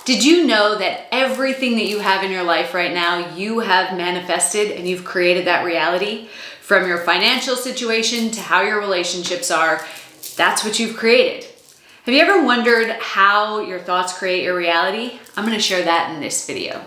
Did you know that everything that you have in your life right now, you have manifested and you've created that reality? From your financial situation to how your relationships are, that's what you've created. Have you ever wondered how your thoughts create your reality? I'm going to share that in this video.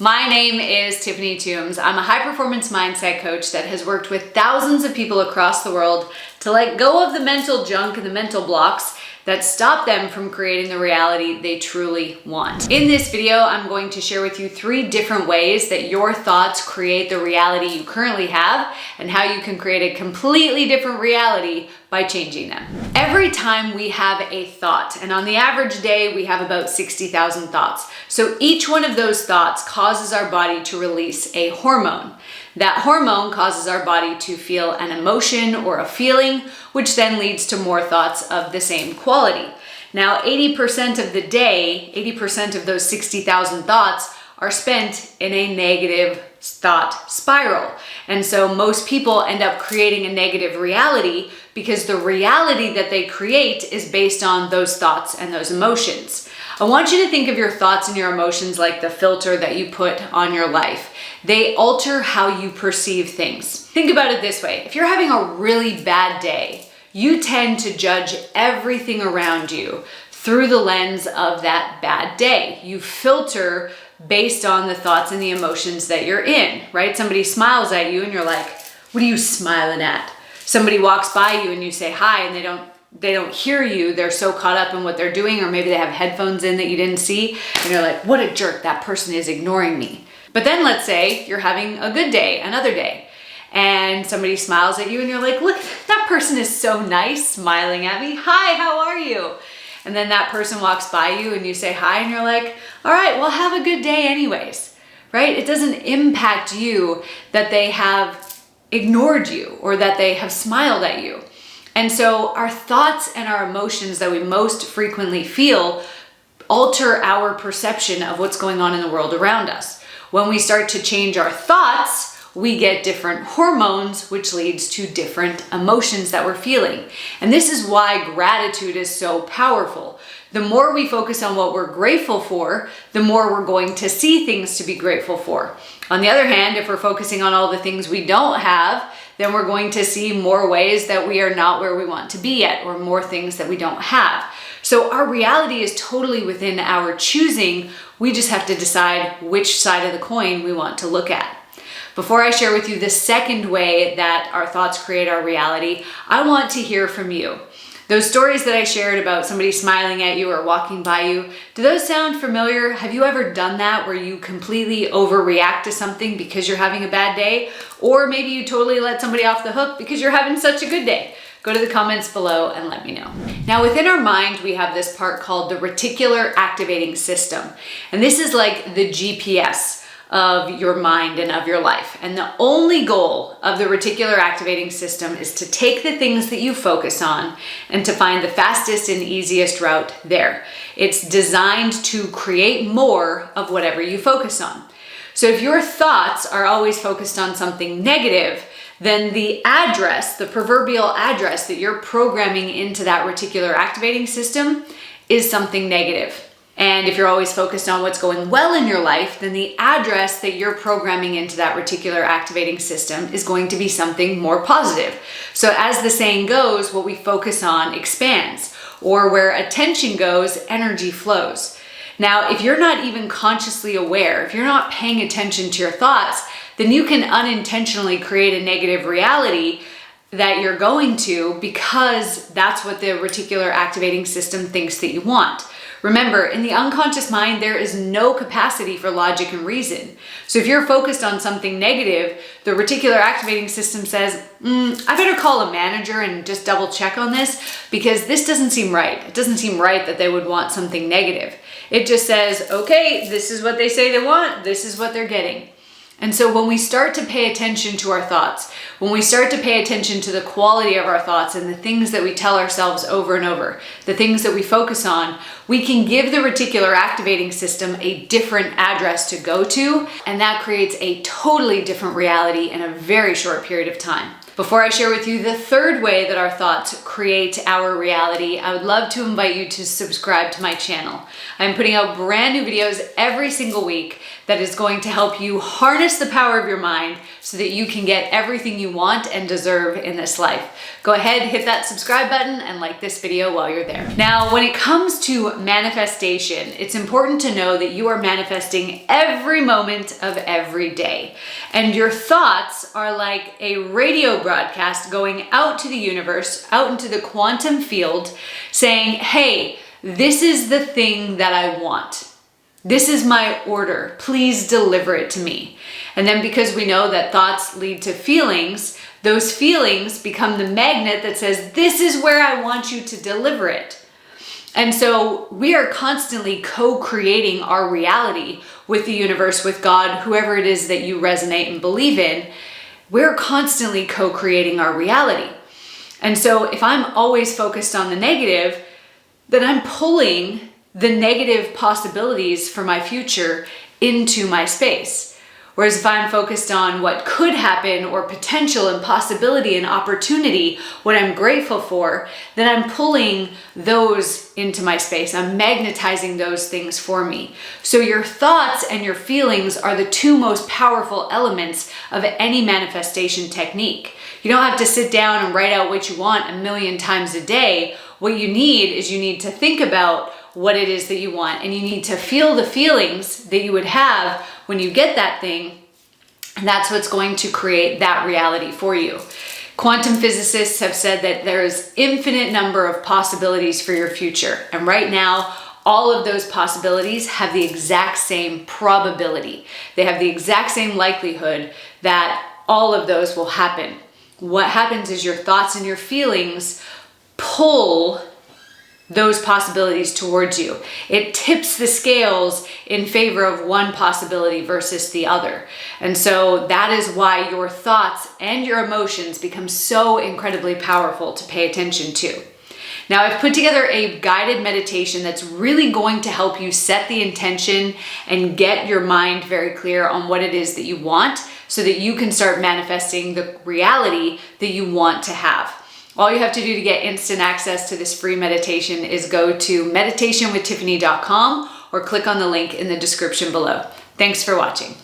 My name is Tiffany Toombs. I'm a high-performance mindset coach that has worked with thousands of people across the world to let go of the mental junk and the mental blocks that stop them from creating the reality they truly want. In this video, I'm going to share with you 3 different ways that your thoughts create the reality you currently have and how you can create a completely different reality by changing them. Every time we have a thought, and on the average day, we have about 60,000 thoughts. So each one of those thoughts causes our body to release a hormone. That hormone causes our body to feel an emotion or a feeling, which then leads to more thoughts of the same quality. Now, 80% of the day, 80% of those 60,000 thoughts are spent in a negative thought spiral. And so most people end up creating a negative reality because the reality that they create is based on those thoughts and those emotions. I want you to think of your thoughts and your emotions like the filter that you put on your life. They alter how you perceive things. Think about it this way. If you're having a really bad day, you tend to judge everything around you through the lens of that bad day. You filter based on the thoughts and the emotions that you're in, right? Somebody smiles at you and you're like, what are you smiling at? Somebody walks by you and you say hi and they don't hear you. They're so caught up in what they're doing, or maybe they have headphones in that you didn't see. And you're like, what a jerk, that person is ignoring me. But then let's say you're having a good day, another day, and somebody smiles at you and you're like, look, that person is so nice smiling at me. Hi, how are you? And then that person walks by you and you say hi and you're like, all right, well, have a good day anyways, right? It doesn't impact you that they have ignored you or that they have smiled at you. And so our thoughts and our emotions that we most frequently feel alter our perception of what's going on in the world around us. When we start to change our thoughts, we get different hormones, which leads to different emotions that we're feeling. And this is why gratitude is so powerful. The more we focus on what we're grateful for, the more we're going to see things to be grateful for. On the other hand, if we're focusing on all the things we don't have, then we're going to see more ways that we are not where we want to be yet, or more things that we don't have. So our reality is totally within our choosing. We just have to decide which side of the coin we want to look at. Before I share with you the second way that our thoughts create our reality, I want to hear from you. Those stories that I shared about somebody smiling at you or walking by you, do those sound familiar? Have you ever done that where you completely overreact to something because you're having a bad day? Or maybe you totally let somebody off the hook because you're having such a good day? Go to the comments below and let me know. Now, within our mind, we have this part called the reticular activating system. And this is like the GPS of your mind and of your life. And the only goal of the reticular activating system is to take the things that you focus on and to find the fastest and easiest route there. It's designed to create more of whatever you focus on. So if your thoughts are always focused on something negative, then the address, the proverbial address that you're programming into that reticular activating system is something negative. And if you're always focused on what's going well in your life, then the address that you're programming into that reticular activating system is going to be something more positive. So as the saying goes, what we focus on expands, or where attention goes, energy flows. Now, if you're not even consciously aware, if you're not paying attention to your thoughts, then you can unintentionally create a negative reality that you're going to, because that's what the reticular activating system thinks that you want. Remember, in the unconscious mind, there is no capacity for logic and reason. So if you're focused on something negative, the reticular activating system says, I better call a manager and just double check on this, because this doesn't seem right. It doesn't seem right that they would want something negative. It just says, okay, this is what they say they want. This is what they're getting. And so when we start to pay attention to our thoughts, when we start to pay attention to the quality of our thoughts and the things that we tell ourselves over and over, the things that we focus on, we can give the reticular activating system a different address to go to, and that creates a totally different reality in a very short period of time. Before I share with you the third way that our thoughts create our reality, I would love to invite you to subscribe to my channel. I'm putting out brand new videos every single week that is going to help you harness the power of your mind so that you can get everything you want and deserve in this life. Go ahead, hit that subscribe button and like this video while you're there. Now, when it comes to manifestation, it's important to know that you are manifesting every moment of every day. And your thoughts are like a radio broadcast going out to the universe, out into the quantum field, saying, hey, this is the thing that I want. This is my order. Please deliver it to me. And then because we know that thoughts lead to feelings, those feelings become the magnet that says, this is where I want you to deliver it. And so we are constantly co-creating our reality with the universe, with God, whoever it is that you resonate and believe in. We're constantly co-creating our reality. And so if I'm always focused on the negative, then I'm pulling the negative possibilities for my future into my space. Whereas if I'm focused on what could happen or potential and possibility and opportunity, what I'm grateful for, then I'm pulling those into my space. I'm magnetizing those things for me. So your thoughts and your feelings are the two most powerful elements of any manifestation technique. You don't have to sit down and write out what you want a million times a day. What you need is you need to think about what it is that you want, and you need to feel the feelings that you would have when you get that thing, and that's what's going to create that reality for you. Quantum physicists have said that there's infinite number of possibilities for your future, and right now all of those possibilities have the exact same probability. They have the exact same likelihood that all of those will happen. What happens is your thoughts and your feelings pull those possibilities towards you. It tips the scales in favor of one possibility versus the other. And so that is why your thoughts and your emotions become so incredibly powerful to pay attention to. Now, I've put together a guided meditation that's really going to help you set the intention and get your mind very clear on what it is that you want so that you can start manifesting the reality that you want to have. All you have to do to get instant access to this free meditation is go to meditationwithtiffany.com or click on the link in the description below. Thanks for watching.